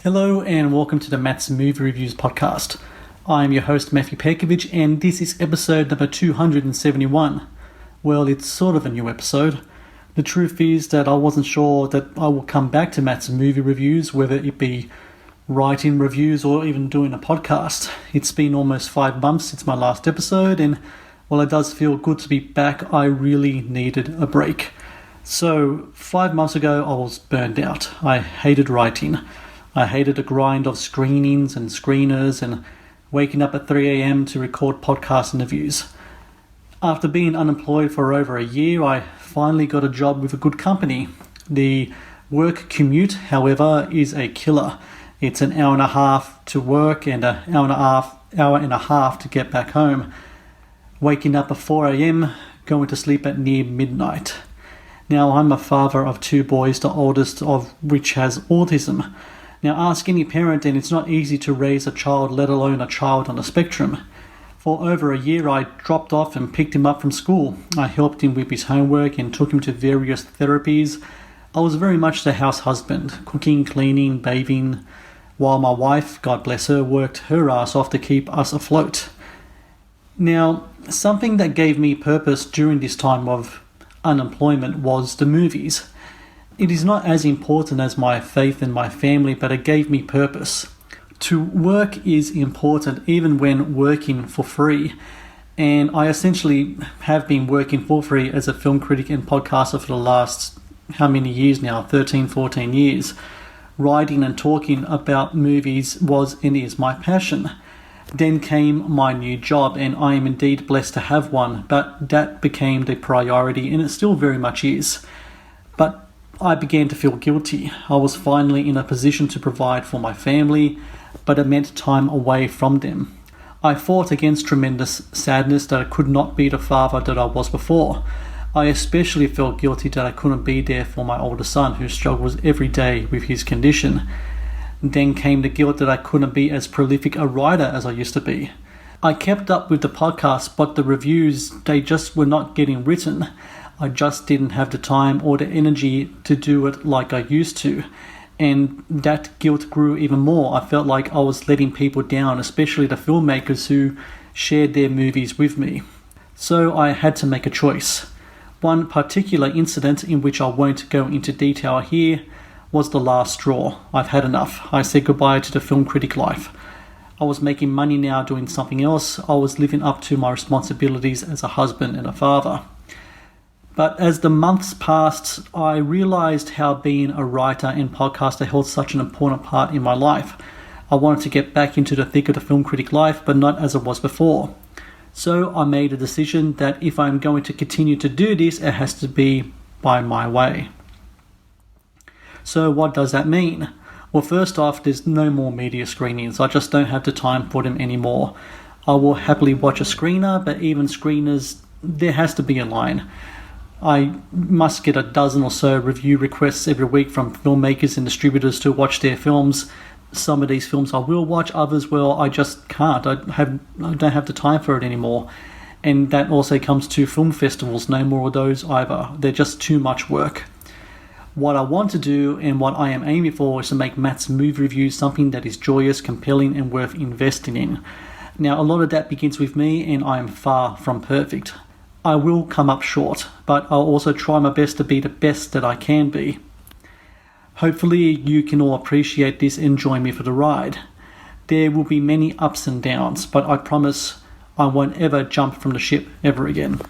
Hello and welcome to the Matt's Movie Reviews podcast. I'm your host Matthew Perkovich and this is episode number 271. Well, it's sort of a new episode. The truth is that I wasn't sure that I will come back to Matt's Movie Reviews, whether it be writing reviews or even doing a podcast. It's been almost 5 months since my last episode, and while it does feel good to be back, I really needed a break. So 5 months ago I was burned out. I hated writing. I hated the grind of screenings and screeners and waking up at 3 a.m. to record podcast interviews. After being unemployed for over a year, I finally got a job with a good company. The work commute, however, is a killer. It's an hour and a half to work and an hour and a half to get back home. Waking up at 4 a.m., going to sleep at near midnight. Now, I'm a father of 2 boys, the oldest of which has autism. Now, ask any parent and it's not easy to raise a child, let alone a child on the spectrum. For over a year, I dropped off and picked him up from school. I helped him with his homework and took him to various therapies. I was very much the house husband, cooking, cleaning, bathing, while my wife, God bless her, worked her ass off to keep us afloat. Now, something that gave me purpose during this time of unemployment was the movies. It is not as important as my faith and my family, but it gave me purpose. To work is important even when working for free. And I essentially have been working for free as a film critic and podcaster for the last, how many years now? 13, 14 years. Writing and talking about movies was and is my passion. Then came my new job, and I am indeed blessed to have one, but that became the priority, and it still very much is. But I began to feel guilty. I was finally in a position to provide for my family, but it meant time away from them. I fought against tremendous sadness that I could not be the father that I was before. I especially felt guilty that I couldn't be there for my older son, who struggles every day with his condition. Then came the guilt that I couldn't be as prolific a writer as I used to be. I kept up with the podcast, but the reviews, they just were not getting written. I just didn't have the time or the energy to do it like I used to. And that guilt grew even more. I felt like I was letting people down, especially the filmmakers who shared their movies with me. So I had to make a choice. One particular incident, in which I won't go into detail here, was the last straw. I've had enough. I said goodbye to the film critic life. I was making money now doing something else. I was living up to my responsibilities as a husband and a father. But as the months passed, I realized how being a writer and podcaster held such an important part in my life. I wanted to get back into the thick of the film critic life, but not as it was before. So I made a decision that if I'm going to continue to do this, it has to be by my way. So what does that mean? Well, first off, there's no more media screenings. I just don't have the time for them anymore. I will happily watch a screener, but even screeners, there has to be a line. I must get a dozen or so review requests every week from filmmakers and distributors to watch their films. Some of these films I will watch, others, well, I just can't. I don't have the time for it anymore. And that also comes to film festivals. No more of those either. They're just too much work. What I want to do and what I am aiming for is to make Matt's movie reviews something that is joyous, compelling, and worth investing in. Now, a lot of that begins with me, and I am far from perfect. I will come up short, but I'll also try my best to be the best that I can be. Hopefully you can all appreciate this and join me for the ride. There will be many ups and downs, but I promise I won't ever jump from the ship ever again.